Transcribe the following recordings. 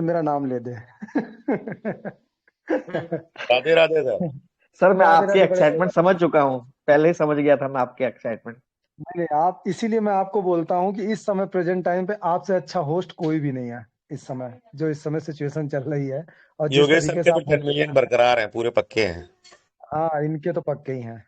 मेरा नाम ले दे। राधे राधे सर। सर मैं राधे आपकी राधे बड़े एक्साइटमेंट समझ चुका हूँ, पहले ही समझ गया था मैं आपकी एक्साइटमेंट। नहीं नहीं, आप इसीलिए मैं आपको बोलता हूँ कि इस समय प्रेजेंट टाइम पे आपसे अच्छा होस्ट कोई भी नहीं है। इस समय जो इस समय सिचुएशन चल रही है और जिस योगेश सर तरीके के से तो आप 10 मिलियन बरकरार हैं, पूरे पक्के हैं। हाँ, इनके तो पक्के ही हैं।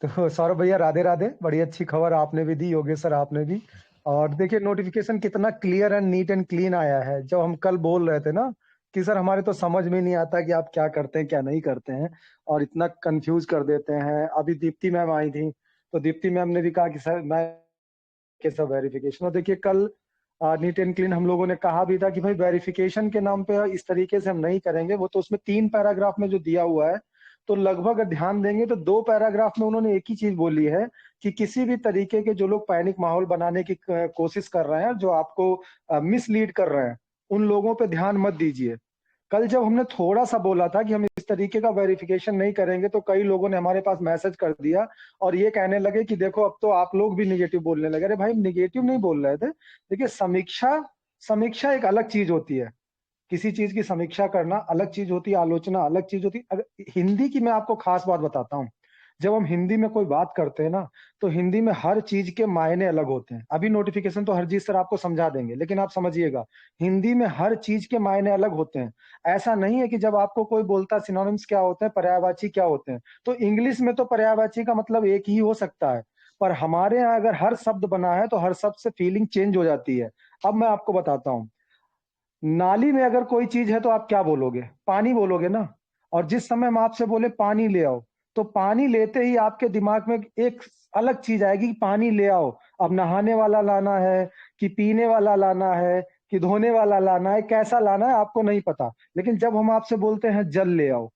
तो सौरभ भैया राधे राधे, बड़ी अच्छी खबर आपने भी दी, योगेश सर आपने भी। और देखिए नोटिफिकेशन कितना clear and neat and clean आया है। जब हम कल बोल रहे थे ना कि सर हमारे तो समझ में नहीं आता कि आप क्या करते हैं क्या नहीं करते हैं और इतना कंफ्यूज कर देते हैं। अभी दीप्ति मैम आई थी तो दीप्ति मैम ने भी कहा कि सर मैं के सब वेरिफिकेशन। और देखिए कल नीट एंड क्लीन हम लोगों ने कहा भी था कि भाई वेरिफिकेशन के नाम पे इस तरीके से हम नहीं करेंगे। वो तो उसमें 3 पैराग्राफ में जो दिया हुआ है, तो लगभग ध्यान देंगे तो 2 पैराग्राफ में उन्होंने एक ही चीज बोली है कि किसी भी तरीके के जो लोग पैनिक माहौल बनाने की कोशिश कर रहे हैं, जो आपको मिसलीड कर रहे हैं, उन लोगों पे ध्यान मत दीजिए। कल जब हमने थोड़ा सा बोला था कि हम इस तरीके का वेरिफिकेशन नहीं करेंगे, तो कई लोगों ने हमारे पास मैसेज कर दिया और ये कहने लगे कि देखो अब तो आप लोग भी निगेटिव बोलने लगे। अरे भाई, निगेटिव नहीं बोल रहे थे। देखिए समीक्षा समीक्षा एक अलग चीज होती है। किसी चीज की समीक्षा करना अलग चीज होती है, आलोचना अलग चीज होती है। हिंदी की मैं आपको खास बात बताता हूँ। जब हम हिंदी में कोई बात करते हैं ना, तो हिंदी में हर चीज के मायने अलग होते हैं। अभी नोटिफिकेशन तो हरजीत सर आपको समझा देंगे, लेकिन आप समझिएगा हिंदी में हर चीज के मायने अलग होते हैं। ऐसा नहीं है कि जब आपको कोई बोलता है सिनोनिम्स क्या होते हैं, पर्यायवाची क्या होते हैं, तो इंग्लिश में तो पर्यायवाची का मतलब एक ही हो सकता है। पर हमारे यहाँ अगर हर शब्द बना है तो हर शब्द से फीलिंग चेंज हो जाती है। अब मैं आपको बताता हूँ, नाली में अगर कोई चीज है तो आप क्या बोलोगे? पानी बोलोगे ना। और जिस समय हम आपसे बोले पानी ले आओ, तो पानी लेते ही आपके दिमाग में एक अलग चीज आएगी कि पानी ले आओ। अब नहाने वाला लाना है कि पीने वाला लाना है कि धोने वाला लाना है, कैसा लाना है आपको नहीं पता। लेकिन जब हम आपसे बोलते हैं जल ले आओ,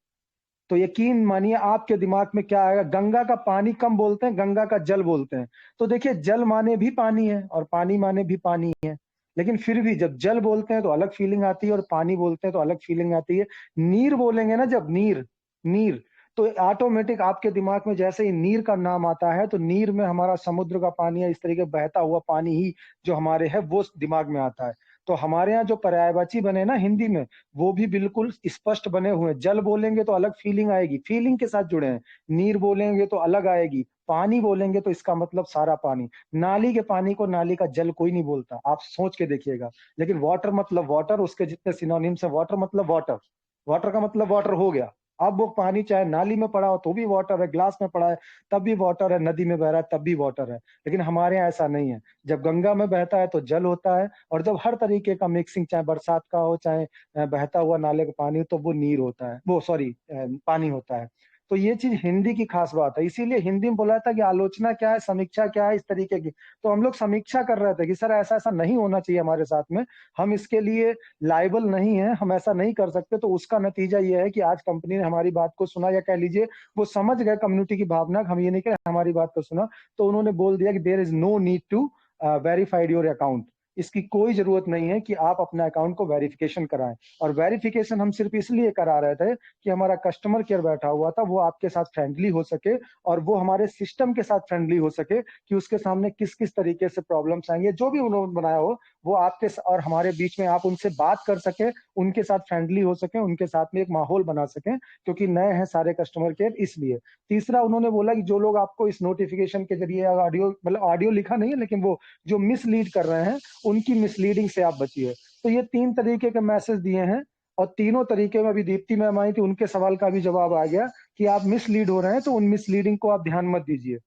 तो यकीन मानिए आपके दिमाग में क्या आएगा? गंगा का पानी कम बोलते हैं, गंगा का जल बोलते हैं। तो देखिए जल माने भी पानी है और पानी माने भी पानी है। लेकिन फिर भी जब जल बोलते हैं तो अलग फीलिंग आती है और पानी बोलते हैं तो अलग फीलिंग आती है। नीर बोलेंगे ना, जब नीर नीर, तो ऑटोमेटिक आपके दिमाग में जैसे ही नीर का नाम आता है, तो नीर में हमारा समुद्र का पानी या इस तरीके बहता हुआ पानी ही जो हमारे है वो दिमाग में आता है। तो हमारे यहाँ जो पर्यायवाची बने ना हिंदी में, वो भी बिल्कुल स्पष्ट बने हुए हैं। जल बोलेंगे तो अलग फीलिंग आएगी, फीलिंग के साथ जुड़े हैं। नीर बोलेंगे तो अलग आएगी, पानी बोलेंगे तो इसका मतलब सारा पानी। नाली के पानी को नाली का जल कोई नहीं बोलता, आप सोच के देखिएगा। लेकिन वाटर मतलब वाटर, उसके जितने सिनोनिम्स है, वाटर मतलब वाटर, वाटर का मतलब वाटर हो गया। अब वो पानी चाहे नाली में पड़ा हो तो भी वाटर है, ग्लास में पड़ा है तब भी वाटर है, नदी में बह रहा है तब भी वाटर है। लेकिन हमारे यहाँ ऐसा नहीं है। जब गंगा में बहता है तो जल होता है, और जब हर तरीके का मिक्सिंग, चाहे बरसात का हो चाहे बहता हुआ नाले का पानी हो, तो वो नीर होता है, वो सॉरी पानी होता है। तो ये चीज हिंदी की खास बात है। इसीलिए हिंदी में बोला था कि आलोचना क्या है, समीक्षा क्या है, इस तरीके की। तो हम लोग समीक्षा कर रहे थे कि सर ऐसा ऐसा नहीं होना चाहिए हमारे साथ में, हम इसके लिए लाइबल नहीं है, हम ऐसा नहीं कर सकते। तो उसका नतीजा ये है कि आज कंपनी ने हमारी बात को सुना, या कह लीजिए वो समझ गए कम्युनिटी की भावना। हम ये नहीं कह हमारी बात को सुना, तो उन्होंने बोल दिया कि there is no need to verified your account. इसकी कोई जरूरत नहीं है कि आप अपने अकाउंट को वेरिफिकेशन कराएं। और वेरिफिकेशन हम सिर्फ इसलिए करा रहे थे कि हमारा कस्टमर केयर बैठा हुआ था, वो आपके साथ फ्रेंडली हो सके और वो हमारे सिस्टम के साथ फ्रेंडली हो सके कि उसके सामने किस किस तरीके से प्रॉब्लम्स आएंगे, जो भी उन्होंने बनाया हो वो आपके और हमारे बीच में आप उनसे बात कर सके, उनके साथ फ्रेंडली हो सके, उनके साथ में एक माहौल बना सके, क्योंकि नए हैं सारे कस्टमर केयर इसलिए। तीसरा उन्होंने बोला कि जो लोग आपको इस नोटिफिकेशन के जरिए ऑडियो, मतलब ऑडियो लिखा नहीं है लेकिन वो जो मिसलीड कर रहे हैं, उनकी मिसलीडिंग से आप बचिए। तो ये 3 तरीके के मैसेज दिए हैं, और तीनों तरीके में अभी दीप्ति मैम आई थी, उनके सवाल का भी जवाब आ गया कि आप मिसलीड हो रहे हैं तो उन मिसलीडिंग को आप ध्यान मत दीजिए।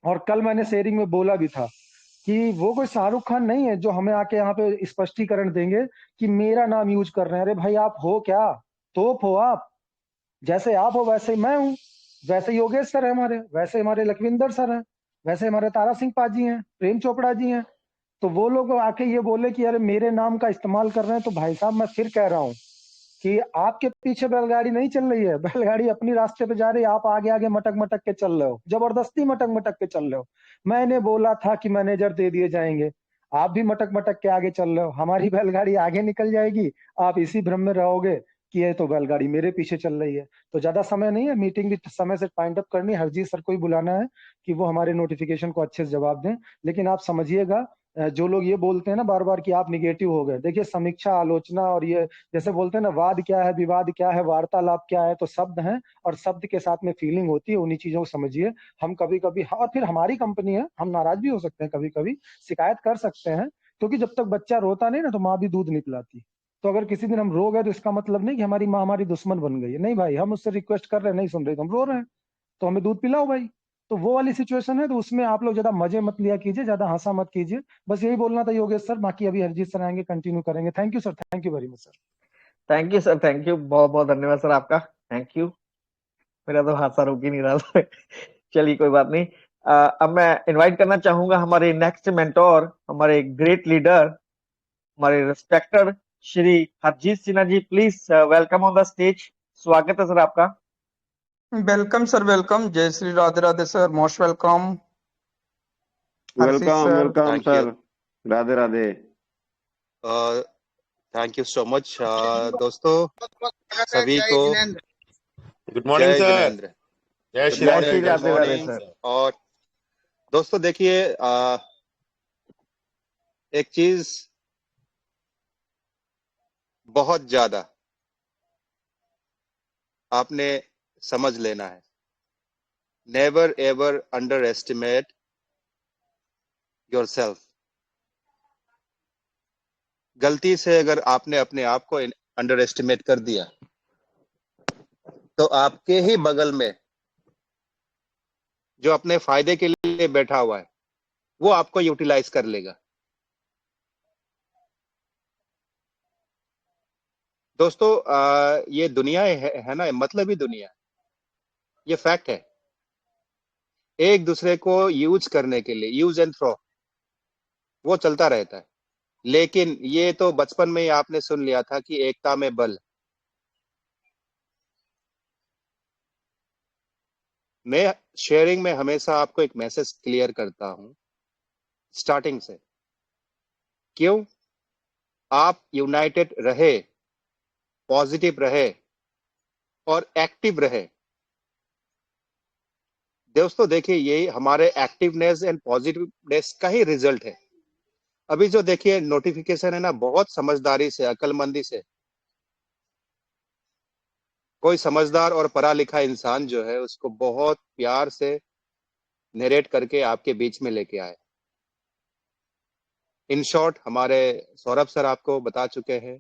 और कल मैंने शेयरिंग में बोला भी था कि वो कोई शाहरुख खान नहीं है जो हमें आके यहाँ पे स्पष्टीकरण देंगे कि मेरा नाम यूज कर रहे हैं। अरे भाई आप हो क्या? तोप हो आप? जैसे आप हो वैसे ही मैं हूँ। वैसे योगेश सर है हमारे, वैसे हमारे लखविंदर सर हैं, वैसे हमारे तारा सिंह पाजी हैं, प्रेम चोपड़ा जी हैं। तो वो लोग आके ये बोले कि अरे मेरे नाम का इस्तेमाल कर रहे हैं, तो भाई साहब मैं फिर कह रहा हूँ कि आपके पीछे बैलगाड़ी नहीं चल रही है, बैलगाड़ी अपनी रास्ते पे जा रही है, आप आगे आगे मटक मटक के चल रहे हो, जबरदस्ती मटक मटक के चल रहे हो। मैंने बोला था कि मैनेजर दे दिए जाएंगे, आप भी मटक मटक के आगे चल रहे हो। हमारी बैलगाड़ी आगे निकल जाएगी, आप इसी भ्रम में रहोगे कि ये तो बैलगाड़ी मेरे पीछे चल रही है। तो ज्यादा समय नहीं है, मीटिंग भी समय से फाइंड अप करनी है, हरजीत सर को ही बुलाना है कि वो हमारे नोटिफिकेशन को अच्छे से जवाब दें। लेकिन आप समझिएगा जो लोग ये बोलते हैं ना बार बार कि आप निगेटिव हो गए, देखिए समीक्षा, आलोचना और ये जैसे बोलते हैं ना, वाद क्या है, विवाद क्या है, वार्तालाप क्या है, तो शब्द हैं और शब्द के साथ में फीलिंग होती है, उन्हीं चीजों को समझिए। हम कभी कभी, और फिर हमारी कंपनी है, हम नाराज भी हो सकते हैं, कभी कभी शिकायत कर सकते हैं, क्योंकि जब तक बच्चा रोता नहीं ना तो माँ भी दूध नहीं पिलाती। तो अगर किसी दिन हम रो गए तो इसका मतलब नहीं कि हमारी माँ हमारी दुश्मन बन गई है, नहीं भाई, हम उससे रिक्वेस्ट कर रहे हैं, नहीं सुन रही तो हम रो रहे हैं, तो हमें दूध पिलाओ भाई। तो वो वाली सिचुएशन है, तो उसमें आप लोग ज्यादा मजे मत लिया कीजिए, ज्यादा हंसा मत कीजिए। बस यही बोलना था योगेश सर, बाकी अभी हरजीत सर आएंगे, कंटिन्यू करेंगे। Thank you sir, thank you very much sir. Thank you sir, thank you, बहुत बहुत धन्यवाद सर आपका। Thank you. मेरा तो हादसा रुक ही नहीं रहा था। चलिए कोई बात नहीं। अब मैं इनवाइट करना चाहूंगा हमारे नेक्स्ट मेंटोर, हमारे ग्रेट लीडर, हमारे respected Shri Harjeet Sinha ji. Please welcome on the stage. स्वागत है सर आपका। Welcome sir, welcome. जय Shri Radhe Radhe sir, most welcome Harshit welcome sir. Welcome Thank you. Sir. Radhe Radhe. Thank you so much दोस्तों, सभी को गुड मॉर्निंग जय सर। जिनेंद्र। जय गुड श्री जय Radhe. Shri morning, good Radhe Radhe morning. Sir. और दोस्तों देखिए, एक चीज बहुत ज्यादा आपने समझ लेना है, never ever under estimate your self. गलती से अगर आपने अपने आप को अंडर एस्टिमेट कर दिया तो आपके ही बगल में जो अपने फायदे के लिए बैठा हुआ है वो आपको यूटिलाइज कर लेगा। दोस्तों ये दुनिया है ना, मतलब ही दुनिया, ये फैक्ट है। एक दूसरे को यूज करने के लिए, यूज एंड थ्रो, वो चलता रहता है। लेकिन ये तो बचपन में ही आपने सुन लिया था कि एकता में बल। मैं शेयरिंग में हमेशा आपको एक मैसेज क्लियर करता हूं स्टार्टिंग से, क्यों आप यूनाइटेड रहे, पॉजिटिव रहे और एक्टिव रहे। दोस्तों देखिए, ये हमारे एक्टिवनेस एंड पॉजिटिवनेस का ही रिजल्ट है। अभी जो देखिए नोटिफिकेशन है ना, बहुत समझदारी से, अकलमंदी से कोई समझदार और पढ़ा लिखा इंसान जो है उसको बहुत प्यार से नरेट करके आपके बीच में लेके आए। इन शॉर्ट हमारे सौरभ सर आपको बता चुके हैं,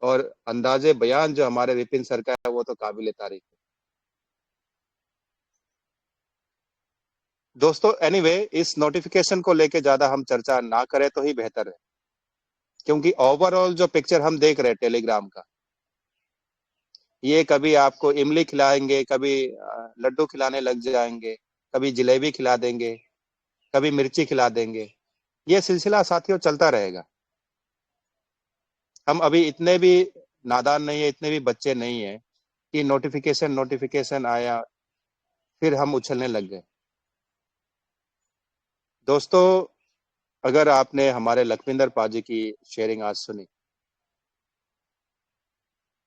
और अंदाजे बयान जो हमारे विपिन सर का है वो तो काबिल तारीफ है। दोस्तों एनीवे, इस नोटिफिकेशन को लेके ज्यादा हम चर्चा ना करें तो ही बेहतर है, क्योंकि ओवरऑल जो पिक्चर हम देख रहे हैं टेलीग्राम का, ये कभी आपको इमली खिलाएंगे, कभी लड्डू खिलाने लग जाएंगे, कभी जलेबी खिला देंगे, कभी मिर्ची खिला देंगे। ये सिलसिला साथियों चलता रहेगा। हम अभी इतने भी नादान नहीं है, इतने भी बच्चे नहीं है कि नोटिफिकेशन नोटिफिकेशन आया फिर हम उछलने लग गए। दोस्तों अगर आपने हमारे लखविंदर पाजी की शेयरिंग आज सुनी,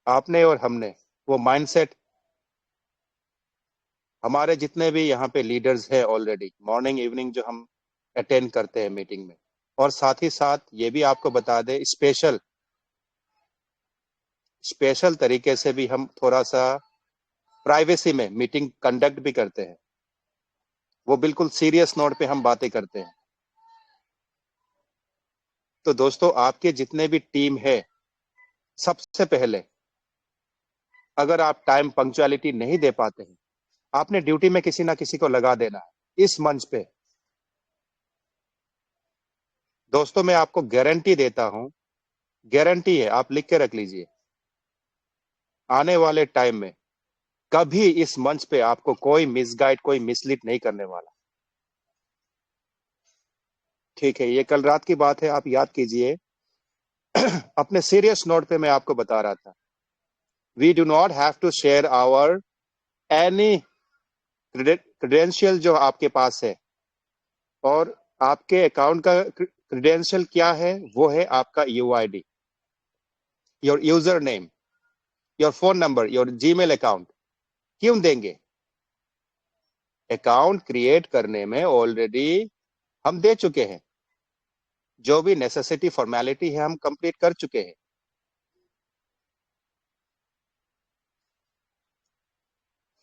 आपने और हमने वो माइंडसेट, हमारे जितने भी यहाँ पे लीडर्स हैं ऑलरेडी, मॉर्निंग इवनिंग जो हम अटेंड करते हैं मीटिंग में, और साथ ही साथ ये भी आपको बता दें, स्पेशल तरीके से भी हम थोड़ा सा प्राइवेसी में मीटिंग कंडक्ट भी करते हैं। वो बिल्कुल सीरियस नोट पे हम बातें करते हैं। तो दोस्तों आपके जितने भी टीम है, सबसे पहले अगर आप टाइम पंक्चुअलिटी नहीं दे पाते हैं, आपने ड्यूटी में किसी ना किसी को लगा देना है इस मंच पे। दोस्तों मैं आपको गारंटी देता हूं, गारंटी है, आप लिख के रख लीजिए, आने वाले टाइम में कभी इस मंच पे आपको कोई मिसगाइड, कोई मिसलीड नहीं करने वाला। ठीक है, ये कल रात की बात है, आप याद कीजिए। अपने सीरियस नोट पे मैं आपको बता रहा था, we do not have to share our any credential जो आपके पास है, और आपके अकाउंट का क्रेडेंशियल क्या है, वो है आपका UID, your user name, your phone number, your Gmail account. क्यों देंगे? अकाउंट क्रिएट करने में ऑलरेडी हम दे चुके हैं। जो भी नेसेसिटी फॉर्मेलिटी है हम कंप्लीट कर चुके हैं।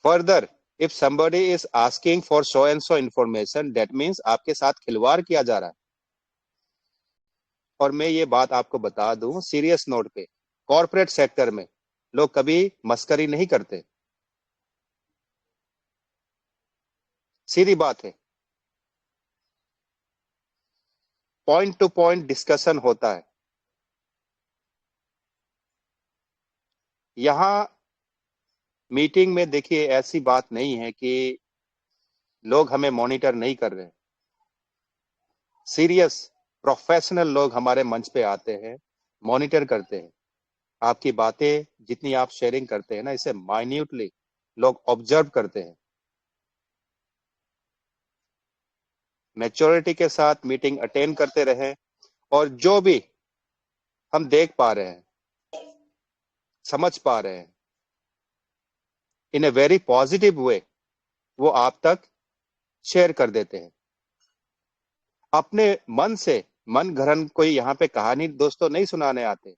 Further if somebody is asking for so and so information, that means आपके साथ खिलवाड़ किया जा रहा है। और मैं ये बात आपको बता दूं सीरियस नोट पे, कॉर्पोरेट सेक्टर में लोग कभी मस्करी नहीं करते, सीधी बात है। पॉइंट टू पॉइंट डिस्कशन होता है। यहां मीटिंग में देखिए ऐसी बात नहीं है कि लोग हमें मॉनिटर नहीं कर रहे। सीरियस प्रोफेशनल लोग हमारे मंच पे आते हैं, मॉनिटर करते हैं। आपकी बातें जितनी आप शेयरिंग करते हैं ना, इसे माइन्यूटली लोग ऑब्जर्व करते हैं। मैच्योरिटी के साथ मीटिंग अटेंड करते रहे, और जो भी हम देख पा रहे हैं, समझ पा रहे हैं इन ए वेरी पॉजिटिव वे, वो आप तक शेयर कर देते हैं। अपने मन से मन घड़न कोई यहाँ पे कहानी दोस्तों नहीं सुनाने आते।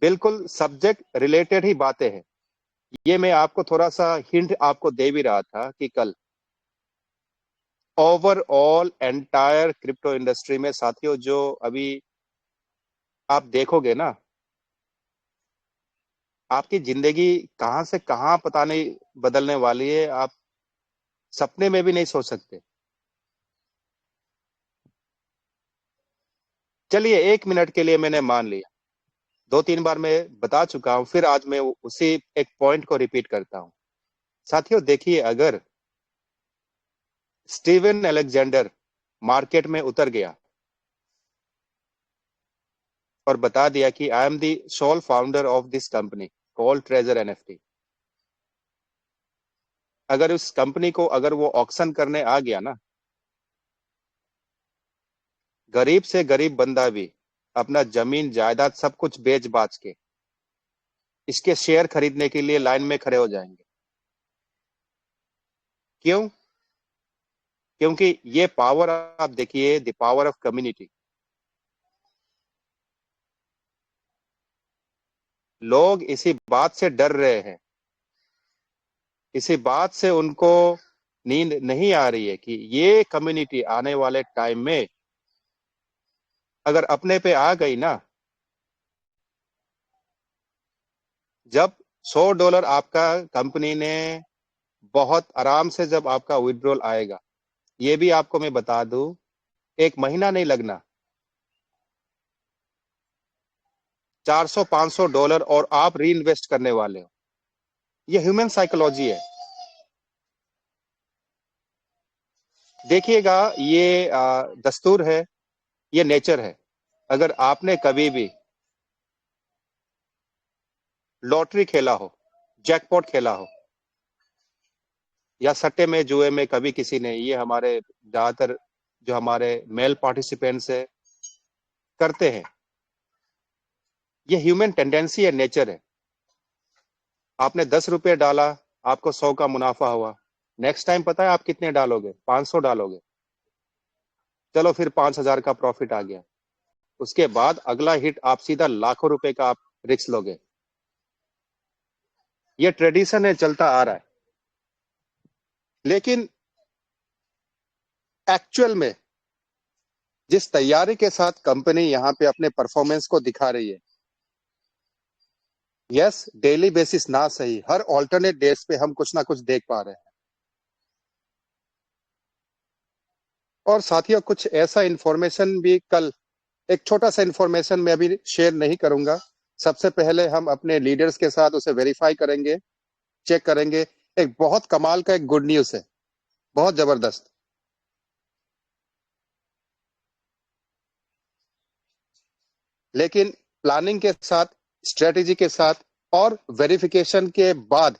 बिल्कुल सब्जेक्ट रिलेटेड ही बातें हैं। ये मैं आपको थोड़ा सा हिंट आपको दे भी रहा था कि कल ओवरऑल एंटायर क्रिप्टो इंडस्ट्री में साथियों, जो अभी आप देखोगे ना, आपकी जिंदगी कहां से कहां पता नहीं बदलने वाली है, आप सपने में भी नहीं सोच सकते। चलिए 1 मिनट के लिए मैंने मान लिया, 2-3 बार मैं बता चुका हूं, फिर आज मैं उसी एक पॉइंट को रिपीट करता हूं। साथियों देखिए, अगर स्टीवन अलेक्जेंडर मार्केट में उतर गया और बता दिया कि I am the sole founder of this company called Treasure NFT, अगर उस कंपनी को अगर वो ऑक्शन करने आ गया ना, गरीब से गरीब बंदा भी अपना जमीन जायदाद सब कुछ बेच बाच के इसके शेयर खरीदने के लिए लाइन में खड़े हो जाएंगे। क्यों? क्योंकि ये पावर आप देखिए, द पावर ऑफ कम्युनिटी। लोग इसी बात से डर रहे हैं, इसी बात से उनको नींद नहीं आ रही है कि ये कम्युनिटी आने वाले टाइम में अगर अपने पे आ गई ना, जब $100 आपका कंपनी ने बहुत आराम से जब आपका विड्रॉल आएगा, ये भी आपको मैं बता दूं, 1 महीना नहीं लगना, $400-500 और आप री इन्वेस्ट करने वाले हो। ये ह्यूमन साइकोलॉजी है। देखिएगा, ये दस्तूर है, ये नेचर है। अगर आपने कभी भी लॉटरी खेला हो, जैकपॉट खेला हो, या सट्टे में जुए में कभी किसी ने, ये हमारे ज्यादातर जो हमारे मेल पार्टिसिपेंट्स है करते हैं, ये ह्यूमन टेंडेंसी है, नेचर है। आपने 10 रुपए डाला, आपको 100 का मुनाफा हुआ, नेक्स्ट टाइम पता है आप कितने डालोगे? 500 डालोगे। चलो फिर 5,000 का प्रॉफिट आ गया, उसके बाद अगला हिट आप सीधा लाखों रुपए का आप रिस्क लोगे। ये ट्रेडिशन है, चलता आ रहा है। लेकिन एक्चुअल में जिस तैयारी के साथ कंपनी यहां पे अपने परफॉर्मेंस को दिखा रही है, यस डेली बेसिस ना सही, हर ऑल्टरनेट डेज पे हम कुछ ना कुछ देख पा रहे हैं। और साथियों कुछ ऐसा इंफॉर्मेशन भी कल, एक छोटा सा इंफॉर्मेशन मैं अभी शेयर नहीं करूंगा। सबसे पहले हम अपने लीडर्स के साथ उसे वेरीफाई करेंगे, चेक करेंगे। एक बहुत कमाल का एक गुड न्यूज है, बहुत जबरदस्त। लेकिन प्लानिंग के साथ, स्ट्रेटेजी के साथ और वेरिफिकेशन के बाद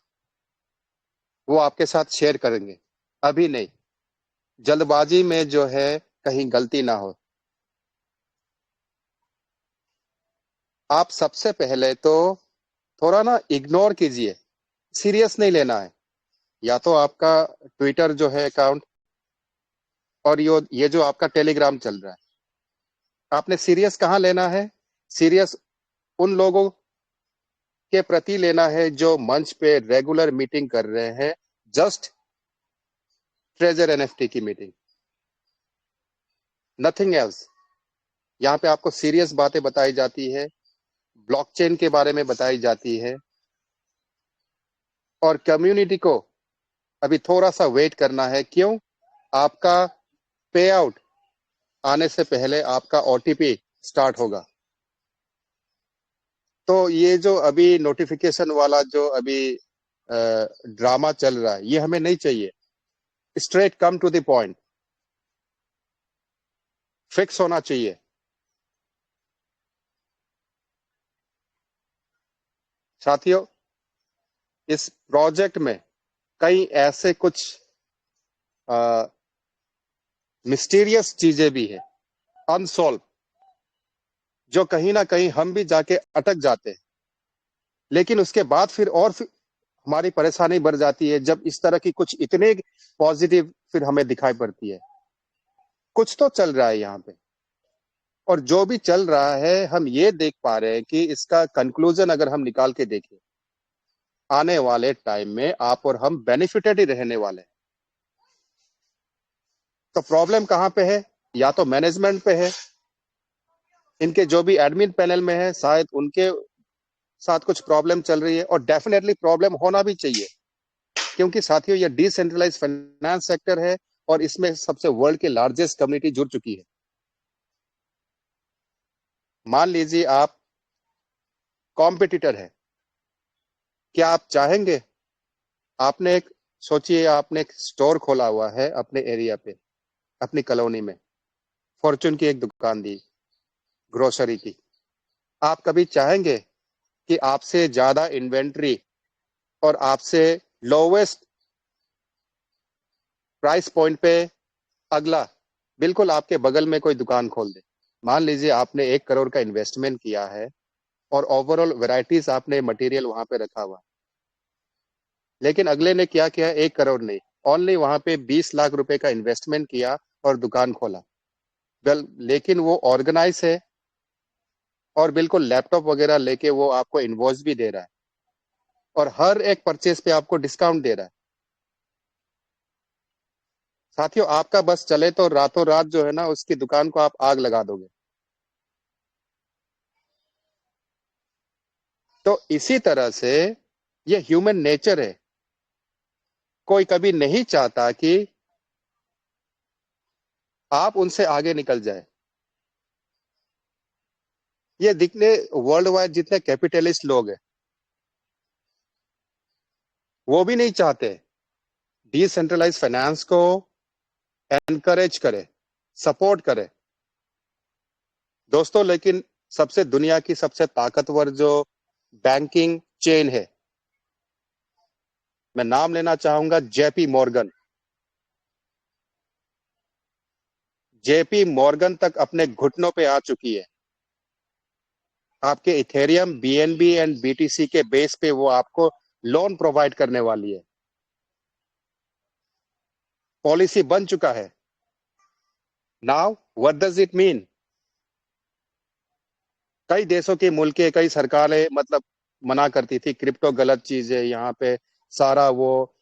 वो आपके साथ शेयर करेंगे, अभी नहीं। जल्दबाजी में जो है कहीं गलती ना हो। आप सबसे पहले तो थोड़ा ना इग्नोर कीजिए, सीरियस नहीं लेना है। या तो आपका ट्विटर जो है अकाउंट, और ये जो आपका टेलीग्राम चल रहा है। आपने सीरियस कहाँ लेना है? सीरियस उन लोगों के प्रति लेना है जो मंच पे रेगुलर मीटिंग कर रहे हैं, जस्ट ट्रेजर एनएफटी की मीटिंग, नथिंग एल्स। यहाँ पे आपको सीरियस बातें बताई जाती है, ब्लॉकचेन के बारे में बताई जाती है, और कम्युनिटी को अभी थोड़ा सा वेट करना है। क्यों? आपका पे आउट आने से पहले आपका ओटीपी स्टार्ट होगा। तो ये जो अभी नोटिफिकेशन वाला जो अभी ड्रामा चल रहा है, ये हमें नहीं चाहिए। Straight come to the point, fix होना चाहिए। साथियों, इस प्रोजेक्ट में कई ऐसे कुछ मिस्टीरियस चीजें भी है, अनसॉल्व, जो कहीं ना कहीं हम भी जाके अटक जाते हैं। लेकिन उसके बाद फिर हमारी परेशानी बढ़ जाती है जब इस तरह की कुछ इतने पॉजिटिव फिर हमें दिखाई पड़ती है। कुछ तो चल रहा है यहाँ पे, और जो भी चल रहा है हम ये देख पा रहे हैं कि इसका कंक्लूजन अगर हम निकाल के देखें, आने वाले टाइम में आप और हम बेनिफिटेड ही रहने वाले हैं। तो प्रॉब्लम कहाँ पे है? या तो मैनेजमेंट पे है, इनके जो भी एडमिन पैनल में है शायद उनके साथ कुछ प्रॉब्लम चल रही है, और डेफिनेटली प्रॉब्लम होना भी चाहिए, क्योंकि साथियों ये डिसेंट्रलाइज फाइनेंस सेक्टर है और इसमें सबसे वर्ल्ड की लार्जेस्ट कम्युनिटी जुड़ चुकी है। मान लीजिए आप कॉम्पिटिटर है, क्या आप चाहेंगे? आपने एक सोचिए, आपने एक स्टोर खोला हुआ है अपने एरिया पे, अपनी कॉलोनी में, फॉर्चून की एक दुकान दी, ग्रोसरी की। आप कभी चाहेंगे कि आपसे ज्यादा इन्वेंट्री और आपसे लोवेस्ट प्राइस पॉइंट पे अगला बिल्कुल आपके बगल में कोई दुकान खोल दे? मान लीजिए आपने 1 करोड़ का इन्वेस्टमेंट किया है और ओवरऑल वैरायटीज आपने मटेरियल वहां पे रखा हुआ, लेकिन अगले ने क्या किया? 1 करोड़ नहीं, ओनली वहां पे 20 लाख रुपए का इन्वेस्टमेंट किया और दुकान खोला। वेल, लेकिन वो ऑर्गेनाइज है और बिल्कुल लैपटॉप वगैरह लेके वो आपको इनवॉइस भी दे रहा है और हर एक परचेज पे आपको डिस्काउंट दे रहा है। साथियों, आपका बस चले तो रातों रात जो है ना, उसकी दुकान को आप आग लगा दोगे। तो इसी तरह से ये ह्यूमन नेचर है। कोई कभी नहीं चाहता कि आप उनसे आगे निकल जाए। ये दिखने वर्ल्ड वाइड जितने कैपिटलिस्ट लोग हैं, वो भी नहीं चाहते डिसेंट्रलाइज फाइनेंस को एनकरेज करे, सपोर्ट करे। दोस्तों, लेकिन सबसे दुनिया की सबसे ताकतवर जो बैंकिंग चेन है, मैं नाम लेना चाहूंगा जेपी मॉर्गन। जेपी मॉर्गन तक अपने घुटनों पे आ चुकी है। आपके इथेरियम, बीएनबी एंड बीटीसी के बेस पे वो आपको लोन प्रोवाइड करने वाली है। पॉलिसी बन चुका है। Now what does it mean? कई देशों के मुल्कें, कई सरकारें मतलब मना करती थी क्रिप्टो गलत चीज है, यहाँ पे सारा वो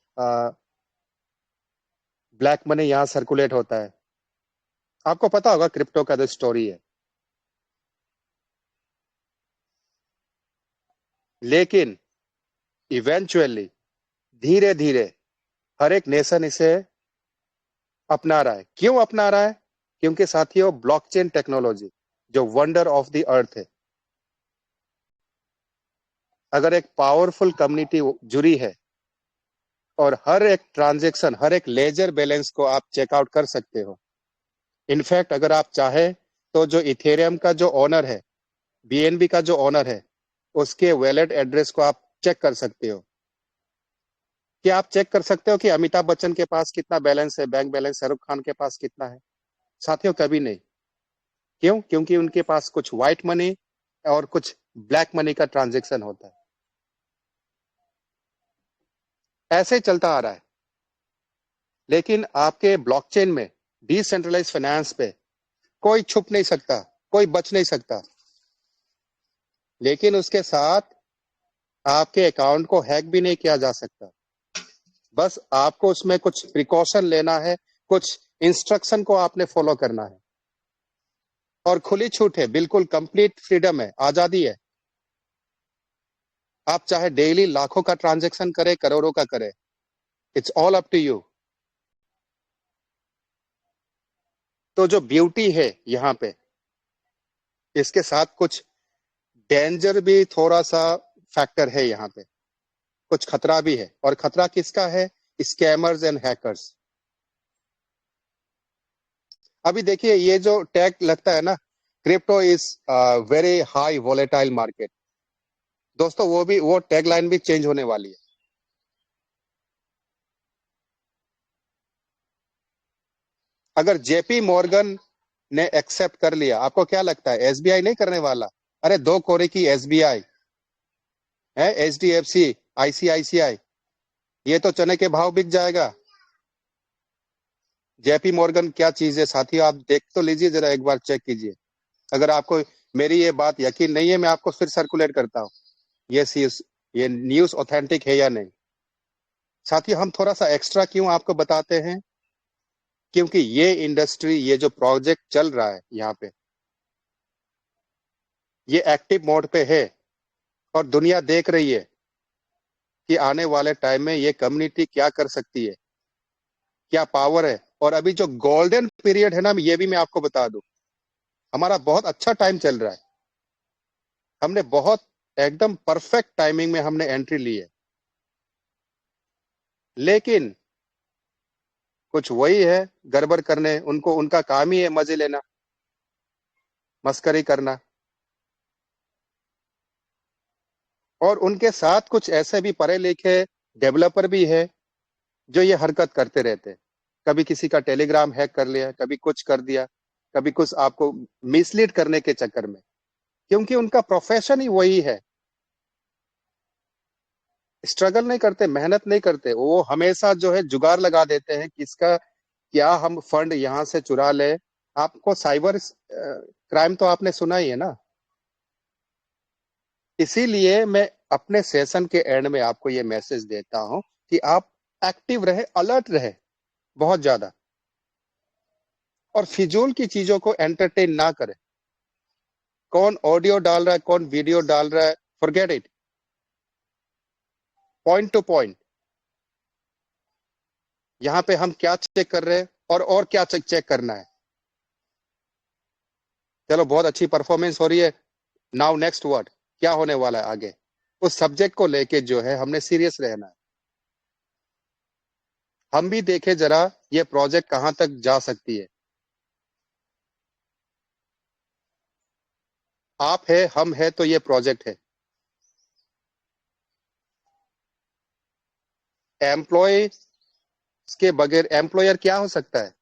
ब्लैक मनी यहाँ सर्कुलेट होता है। आपको पता होगा क्रिप्टो का जो स्टोरी है, लेकिन इवेंचुअली धीरे धीरे हर एक नेशन इसे अपना रहा है। क्यों अपना रहा है? क्योंकि साथियों, ब्लॉकचेन टेक्नोलॉजी जो वंडर ऑफ द अर्थ है, अगर एक पावरफुल कम्युनिटी जुड़ी है और हर एक ट्रांजैक्शन, हर एक लेजर बैलेंस को आप चेकआउट कर सकते हो। इनफैक्ट अगर आप चाहे तो जो इथेरियम का जो ओनर है, बीएनबी का जो ओनर है, उसके वैलेट एड्रेस को आप चेक कर सकते हो। क्या आप चेक कर सकते हो कि अमिताभ बच्चन के पास कितना बैलेंस है, बैंक बैलेंस शाहरुख खान के पास कितना है? साथियों, कभी नहीं। क्यों? क्योंकि उनके पास कुछ व्हाइट मनी और कुछ ब्लैक मनी का ट्रांजैक्शन होता है। ऐसे चलता आ रहा है। लेकिन आपके ब्लॉकचेन में, डिसेंट्रलाइज फाइनेंस पे कोई छुप नहीं सकता, कोई बच नहीं सकता। लेकिन उसके साथ आपके अकाउंट को हैक भी नहीं किया जा सकता। बस आपको उसमें कुछ प्रिकॉशन लेना है, कुछ इंस्ट्रक्शन को आपने फॉलो करना है, और खुली छूट है, बिल्कुल कंप्लीट फ्रीडम है, आजादी है। आप चाहे डेली लाखों का ट्रांजैक्शन करें, करोड़ों का करें, it's all up to you. तो जो ब्यूटी है यहाँ पे, इसके साथ कुछ डेंजर भी थोड़ा सा फैक्टर है यहाँ पे, कुछ खतरा भी है। और खतरा किसका है? Scammers and hackers. अभी देखिए ये जो टैग लगता है ना, crypto is very high volatile market, दोस्तों वो टैग लाइन भी चेंज होने वाली है। अगर जेपी मॉर्गन ने एक्सेप्ट कर लिया, आपको क्या लगता है एसबीआई नहीं करने वाला? अरे 2 कोरे की एसबीआई है, एचडीएफसी, आईसीआईसीआई, ये तो चने के भाव बिक जाएगा। जेपी मॉर्गन क्या चीज है साथियों, आप देख तो लीजिए जरा, एक बार चेक कीजिए। अगर आपको मेरी ये बात यकीन नहीं है, मैं आपको फिर सर्कुलेट करता हूँ ये न्यूज ऑथेंटिक है या नहीं। साथियों हम थोड़ा सा एक्स्ट्रा क्यों आपको बताते हैं, क्योंकि ये इंडस्ट्री, ये जो प्रोजेक्ट चल रहा है यहाँ पे, ये एक्टिव मोड पे है, और दुनिया देख रही है कि आने वाले टाइम में ये कम्युनिटी क्या कर सकती है, क्या पावर है। और अभी जो गोल्डन पीरियड है ना, ये भी मैं आपको बता दूं, हमारा बहुत अच्छा टाइम चल रहा है। हमने बहुत एकदम परफेक्ट टाइमिंग में हमने एंट्री ली है। लेकिन कुछ वही है गड़बड़ करने, उनको उनका काम ही है मजे लेना, मस्करी करना। और उनके साथ कुछ ऐसे भी पढ़े लिखे डेवलपर भी है जो ये हरकत करते रहते हैं। कभी किसी का टेलीग्राम हैक कर लिया, कभी कुछ कर दिया, कभी कुछ आपको मिसलीड करने के चक्कर में, क्योंकि उनका प्रोफेशन ही वही है। स्ट्रगल नहीं करते, मेहनत नहीं करते, वो हमेशा जो है जुगाड़ लगा देते हैं किसका क्या हम फंड यहां से चुरा ले। आपको साइबर क्राइम तो आपने सुना ही है ना। इसीलिए मैं अपने सेशन के एंड में आपको ये मैसेज देता हूं कि आप एक्टिव रहे, अलर्ट रहे बहुत ज्यादा, और फिजूल की चीजों को एंटरटेन ना करें। कौन ऑडियो डाल रहा है, कौन वीडियो डाल रहा है, forget it. Point two point, यहाँ पे हम क्या चेक कर रहे हैं और क्या चेक करना है। चलो बहुत अच्छी परफॉर्मेंस हो रही है, नाउ नेक्स्ट वर्ड क्या होने वाला है आगे, उस सब्जेक्ट को लेके जो है हमने सीरियस रहना है। हम भी देखे जरा ये प्रोजेक्ट कहां तक जा सकती है। आप है, हम है, तो ये प्रोजेक्ट है। एम्प्लॉय के बगैर एम्प्लॉयर क्या हो सकता है?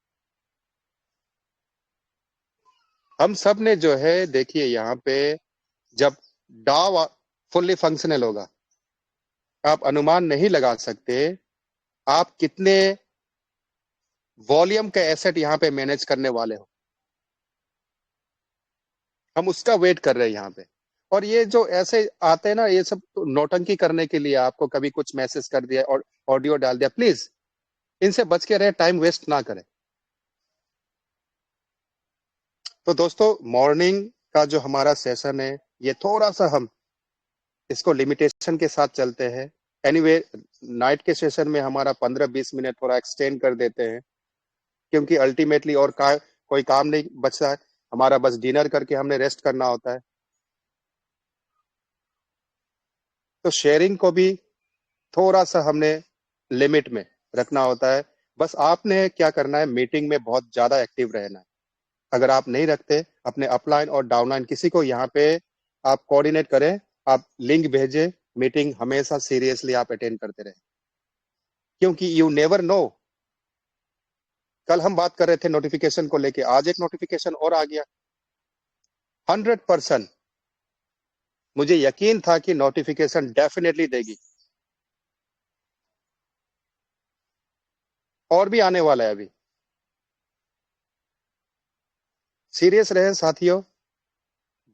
हम सब ने जो है, देखिए यहाँ पे जब डाव फुल्ली फंक्शनल होगा, आप अनुमान नहीं लगा सकते आप कितने वॉल्यूम का एसेट यहाँ पे मैनेज करने वाले हो। हम उसका वेट कर रहे हैं यहाँ पे। और ये जो ऐसे आते हैं ना, ये सब नौटंकी करने के लिए, आपको कभी कुछ मैसेज कर दिया और ऑडियो डाल दिया, प्लीज इनसे बच के रहे, टाइम वेस्ट ना करें। तो दोस्तों मॉर्निंग का जो हमारा सेशन है, ये थोड़ा सा हम इसको लिमिटेशन के साथ चलते हैं। एनीवे नाइट के सेशन में हमारा 15-20 मिनट थोड़ा एक्सटेंड कर देते हैं, क्योंकि अल्टीमेटली और कोई काम नहीं बचता है हमारा, बस डिनर करके हमने रेस्ट करना होता है। तो शेयरिंग को भी थोड़ा सा हमने लिमिट में रखना होता है। बस आपने क्या करना है, मीटिंग में बहुत ज्यादा एक्टिव रहना है। अगर आप नहीं रखते, अपने अपलाइन और डाउनलाइन किसी को यहाँ पे आप कोऑर्डिनेट करें, आप लिंक भेजें, मीटिंग हमेशा सीरियसली आप अटेंड करते रहे, क्योंकि यू नेवर नो। कल हम बात कर रहे थे नोटिफिकेशन को लेके, आज एक नोटिफिकेशन और आ गया। 100% मुझे यकीन था कि नोटिफिकेशन डेफिनेटली देगी। और भी आने वाला है अभी। सीरियस रहे साथियों,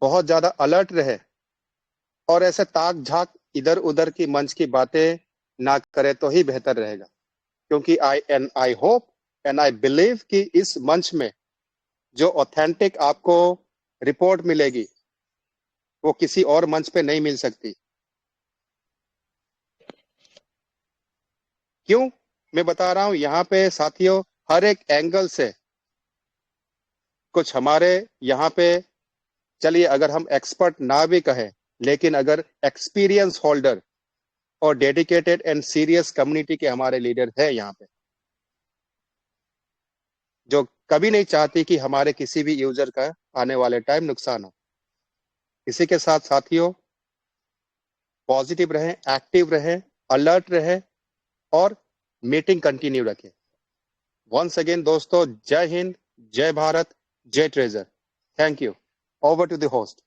बहुत ज्यादा अलर्ट रहे और ऐसे ताक झाक इधर उधर की मंच की बातें ना करे तो ही बेहतर रहेगा, क्योंकि I hope and I believe कि इस मंच में जो ऑथेंटिक आपको रिपोर्ट मिलेगी वो किसी और मंच पे नहीं मिल सकती। क्यों मैं बता रहा हूं, यहाँ पे साथियों हर एक एंगल से कुछ हमारे यहाँ पे, चलिए अगर हम एक्सपर्ट ना भी कहें, लेकिन अगर एक्सपीरियंस होल्डर और डेडिकेटेड एंड सीरियस कम्युनिटी के हमारे लीडर है यहाँ पे, जो कभी नहीं चाहती कि हमारे किसी भी यूजर का आने वाले टाइम नुकसान हो। इसी के साथ साथियों पॉजिटिव रहें, एक्टिव रहें, अलर्ट रहें और मीटिंग कंटिन्यू रखें। वंस अगेन दोस्तों, जय हिंद, जय भारत, जय Treasure. Thank you. Over to the host.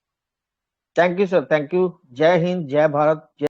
Thank you sir, thank you. जय हिंद, जय भारत, जय